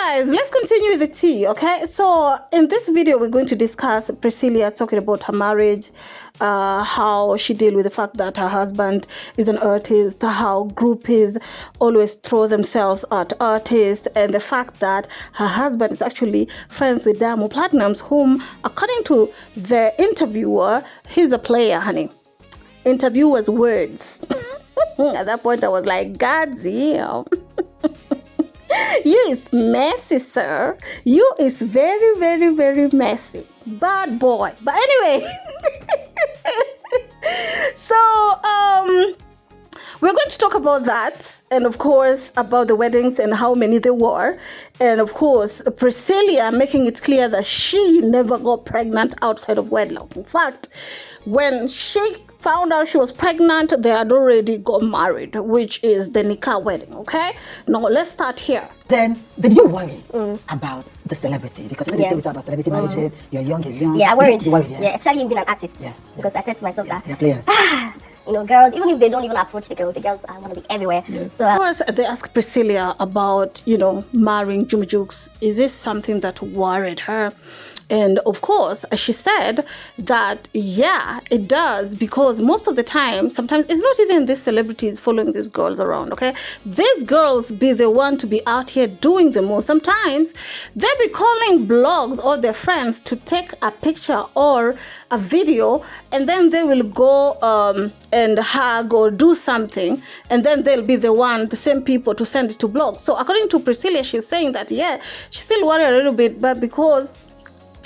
guys, let's continue with the tea, okay? So in this video, we're going to discuss Priscilla talking about her marriage, how she deal with the fact that her husband is an artist, how groupies always throw themselves at artists, and the fact that her husband is actually friends with Diamond Platnumz, whom, according to the interviewer, he's a player, honey. Interviewer's words. At that point, I was like, God damn. You is messy, sir. You is very, very, very messy. Bad boy. But anyway. So, we're going to talk about that, and of course about the weddings and how many there were, and of course Priscilla making it clear that she never got pregnant outside of wedlock. In fact, when she found out she was pregnant, they had already got married, which is the Nikah wedding. Okay, now let's start here. Then did you worry about the celebrity? Because when you talk about celebrity marriages, you're young, he's young. Yeah, I worried. You worried, yeah? Yeah, especially him being an artist. Yes. Because I said to myself that, they're players. You know, girls, even if they don't even approach the girls want to be everywhere. Yes. So, Of course, they asked Priscilla about, you know, marrying Jumi Jukes. Is this something that worried her? And of course, she said that, yeah, it does, because most of the time, sometimes it's not even these celebrities following these girls around, okay? These girls be the one to be out here doing the most. Sometimes they be calling blogs or their friends to take a picture or a video, and then they will go and hug or do something, and then they'll be the same people to send it to blogs. So according to Priscilla, she's saying that, yeah, she's still worried a little bit, but because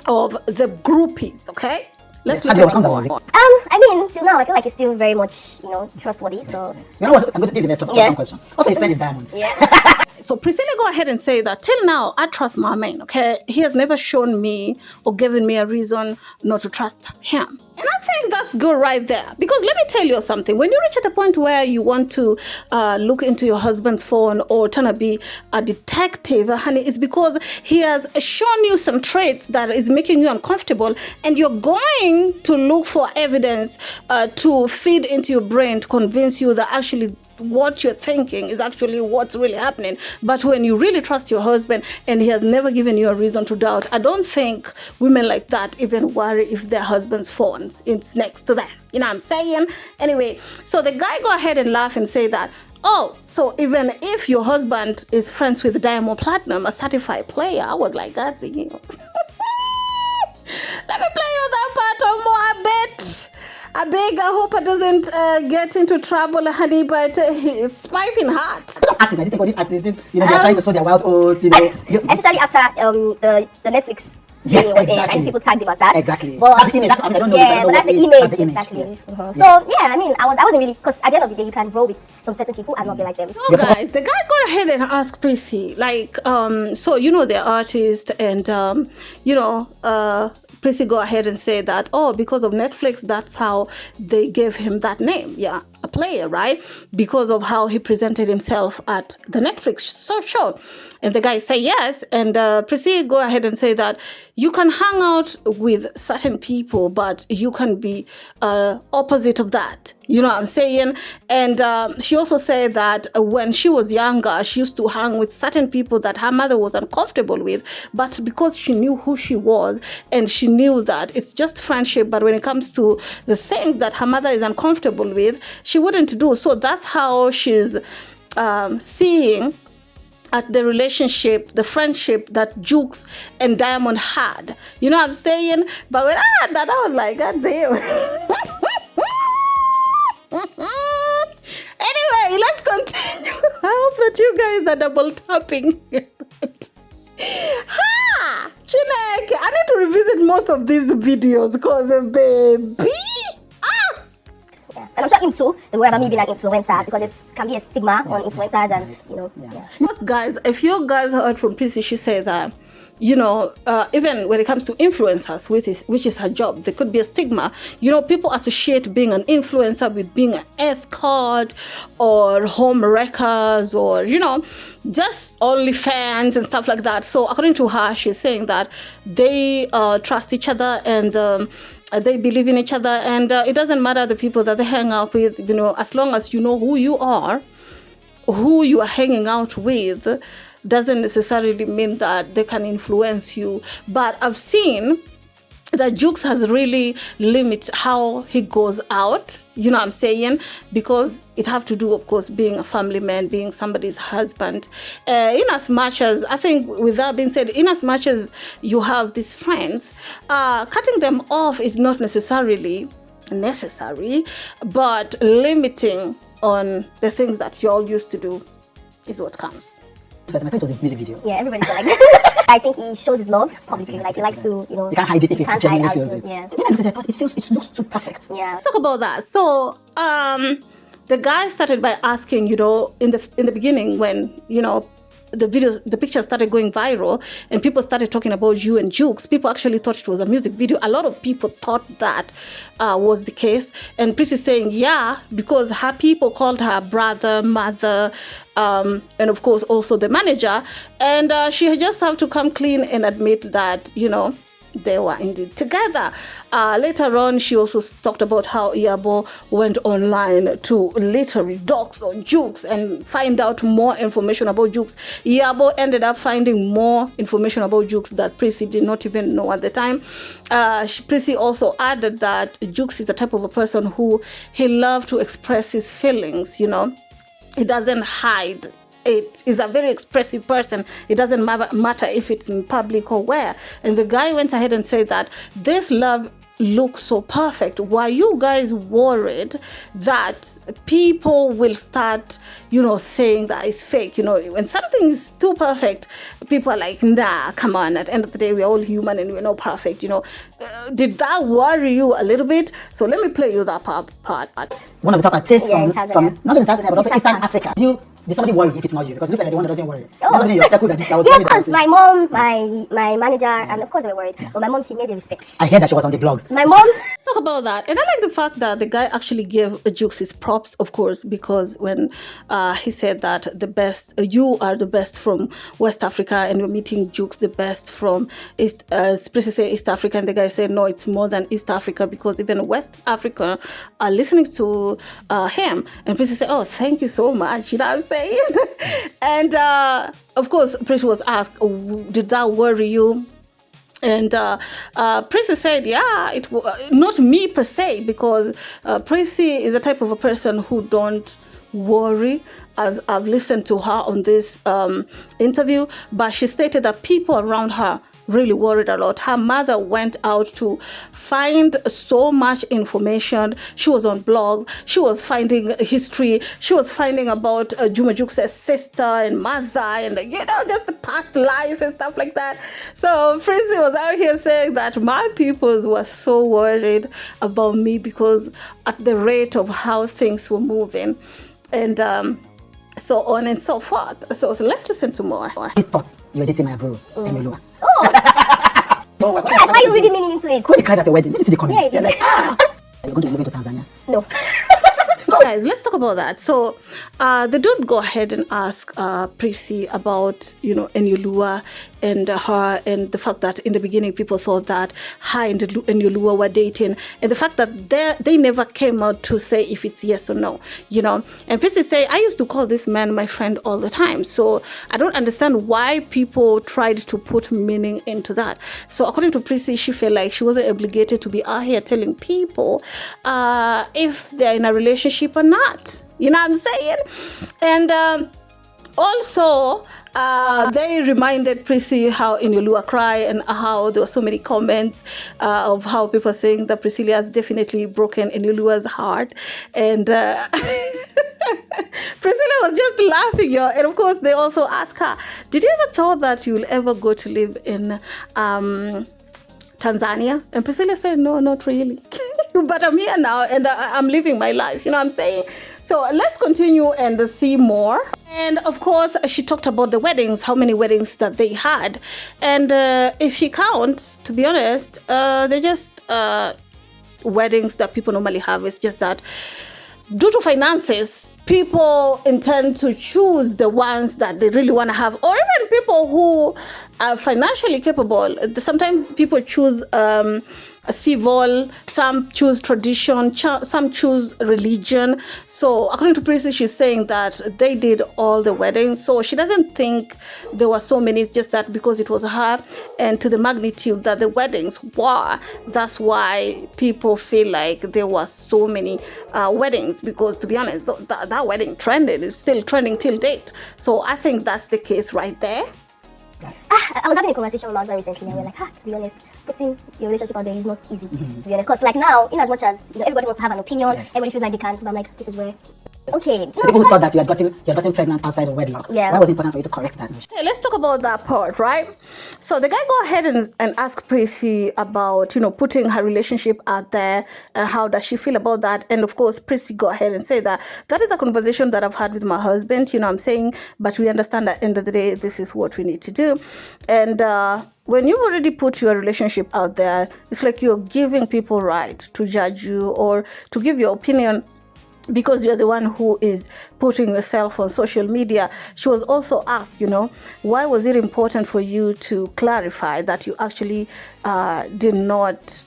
of the groupies, okay? Let's listen to more. I mean, till now, I feel like it's still very much, you know, trustworthy. So, you know what? I'm going to give you the next question. Also, his friend is Diamond. yeah. So Priscilla go ahead and say that till now, I trust my man, okay? He has never shown me or given me a reason not to trust him. And I think that's good right there. Because let me tell you something. When you reach at a point where you want to look into your husband's phone or trying to be a detective, honey, it's because he has shown you some traits that is making you uncomfortable, and you're going to look for evidence to feed into your brain to convince you that actually what you're thinking is actually what's really happening. But when you really trust your husband and he has never given you a reason to doubt, I don't think women like that even worry if their husband's phone is next to them. You know what I'm saying? Anyway, so the guy go ahead and laugh and say that, oh, so even if your husband is friends with Diamond Platnumz, a certified player, I was like, God damn. Let me play you that part or more, I bet. I beg, I hope I doesn't get into trouble, honey, but it's piping hot. Artists, I think all these artists, you know, they're trying to sow their wild oats, you know. Especially after the Netflix Yes, thing was in, exactly. and people tagged him as that. Exactly. But That's the image. I don't know. yeah, but that's the image. Exactly. Yes. So yeah, I mean, I wasn't really, because at the end of the day, you can roll with some certain people and not be like them. So guys, the guy got ahead and asked Prissy, like, so you know they're artists, and you know, Prissy go ahead and say that, oh, because of Netflix, that's how they gave him that name. Yeah, a player, right? Because of how he presented himself at the Netflix show. And the guy say yes, and Prissy go ahead and say that you can hang out with certain people, but you can be opposite of that. You know what I'm saying? And she also said that when she was younger, she used to hang with certain people that her mother was uncomfortable with, but because she knew who she was and she knew that it's just friendship, but when it comes to the things that her mother is uncomfortable with, she wouldn't do. So that's how she's seeing at the relationship, the friendship that Jukes and Diamond had. You know what I'm saying? But when I had that, I was like, God damn. Anyway, let's continue. I hope that you guys are double tapping. Ha! Chineke, I need to revisit most of these videos because, baby. And I'm sure him too, they will ever me being an influencer, because there can be a stigma on influencers, and you know. Yeah. Most guys, if you guys heard from Prissy, she said that, you know, even when it comes to influencers, which is her job, there could be a stigma. You know, people associate being an influencer with being an escort or home wreckers or, you know, just OnlyFans and stuff like that. So according to her, she's saying that they trust each other and they believe in each other, and it doesn't matter the people that they hang out with, you know, as long as you know who you are hanging out with, doesn't necessarily mean that they can influence you. But I've seen that Jukes has really limited how he goes out, you know what I'm saying? Because it have to do, of course, being a family man, being somebody's husband. In as much as, I think, with that being said, in as much as you have these friends, cutting them off is not necessarily necessary, but limiting on the things that you all used to do is what counts. First, I thought it was a music video. Yeah, everybody's like, I think he shows his love publicly. Like he likes to, you know. You can't hide it if you can't genuinely hide feels out, it. yeah. Yeah, because I thought it looks too perfect. Yeah. Let's talk about that. So, the guy started by asking, you know, in the beginning when, you know, the pictures started going viral and people started talking about you and Jukes. People actually thought it was a music video. A lot of people thought that was the case. And PRISCY saying, yeah, because her people called her brother, mother, and of course also the manager. And she just have to come clean and admit that, you know, they were indeed together. Later on, she also talked about how Iyabo went online to literally dox on Jukes and find out more information about Jukes. Iyabo ended up finding more information about Jukes that PRISCY did not even know at the time. PRISCY also added that Jukes is the type of a person who he loved to express his feelings, you know. He doesn't hide. It is a very expressive person. It doesn't matter if it's in public or where. And the guy went ahead and said that this love looks so perfect. Why you guys worried that people will start, you know, saying that it's fake? You know, when something is too perfect, people are like, nah, come on. At the end of the day, we're all human and we're not perfect, you know. Did that worry you a little bit? So let me play you that part. One of the top artists Yeah, from not only Tanzania but also Eastern Africa. Did somebody worry if it's not you? Because it looks like the one that doesn't worry. There's somebody in your circle that was Yeah, worried of course. about My mom, my manager, and of course they were worried. But my mom, she made a research. I heard that she was on the blogs. My mom. Talk about that. And I like the fact that the guy actually gave Jukes his props, of course, because when he said that you are the best from West Africa and you're meeting Jukes the best from East Africa, and the guy said, no, it's more than East Africa because even West Africa are listening to him. And PRISCY said, oh, thank you so much. You know what I'm saying? And of course, PRISCY was asked, did that worry you? And PRISCY said, yeah, not me per se, because PRISCY is a type of a person who don't worry, as I've listened to her on this interview, but she stated that people around her really worried a lot. Her mother went out to find so much information. She was on blogs. She was finding history. She was finding about Juma Jukes' sister and mother and, you know, just the past life and stuff like that. So PRISCY was out here saying that my peoples were so worried about me because at the rate of how things were moving and so on and so forth. So let's listen to more. I thought you were dating my bro, Emilua. Oh, No, that's why you really meaning into it. Who cried at your wedding? Did you see the comment? Yeah, I did. They're like, are you going to move into Tanzania? No. Guys, let's talk about that. So they don't go ahead and ask PRISCY about, you know, Enyolua and her, and the fact that in the beginning people thought that her and Enyolua were dating, and the fact that they never came out to say if it's yes or no, you know. And PRISCY say, I used to call this man my friend all the time, so I don't understand why people tried to put meaning into that. So according to PRISCY, she felt like she wasn't obligated to be out here telling people if they're in a relationship or not, you know what I'm saying? And also, they reminded PRISCY how Enyolua cried and how there were so many comments of how people saying that Priscilla has definitely broken Enyolua's heart. And Priscilla was just laughing, y'all. And of course, they also asked her, did you ever thought that you'll ever go to live in Tanzania? And Priscilla said, no, not really. But I'm here now and I'm living my life, you know what I'm saying? So let's continue and see more. And of course, she talked about the weddings, how many weddings that they had. And if she counts, to be honest, they're just weddings that people normally have. It's just that due to finances, people intend to choose the ones that they really want to have, or even people who are financially capable. Sometimes people choose civil, some choose tradition, some choose religion. So according to PRISCY, she's saying that they did all the weddings. So she doesn't think there were so many. It's just that because it was her and to the magnitude that the weddings were, that's why people feel like there were so many weddings. Because to be honest, that wedding trended. It's still trending till date. So I think that's the case right there. I was having a conversation with my husband recently, and we were like, to be honest, putting your relationship out there is not easy, to be honest. Because like now, in as much as everybody wants to have an opinion, everybody feels like they can, but I'm like, this is where. Okay. The people who thought that you had gotten pregnant outside of wedlock. Yeah. Why was it important for you to correct that? Okay, let's talk about that part, right? So the guy go ahead and ask PRISCY about, putting her relationship out there and how does she feel about that. And of course, PRISCY go ahead and say that is a conversation that I've had with my husband, I'm saying, but we understand at the end of the day, this is what we need to do. And when you've already put your relationship out there, it's like you're giving people right to judge you or to give your opinion, because you're the one who is putting yourself on social media. She was also asked, why was it important for you to clarify that you actually did not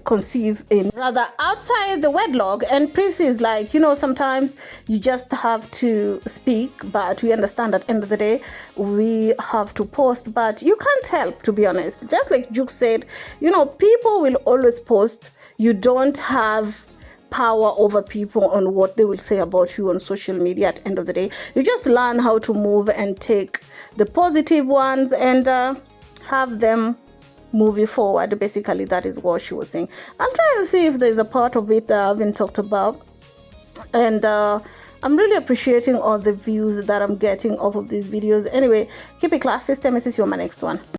conceive in rather outside the wedlock? And PRISCY is like, sometimes you just have to speak, but we understand at the end of the day we have to post, but you can't help, to be honest. Just like Juke said, people will always post. You don't have power over people on what they will say about you on social media. At the end of the day, you just learn how to move and take the positive ones and have them move you forward. Basically, that is what she was saying. I'm trying to see if there's a part of it that I haven't talked about, and I'm really appreciating all the views that I'm getting off of these videos. Anyway, keep it classy. Stay messy. See you on my next one.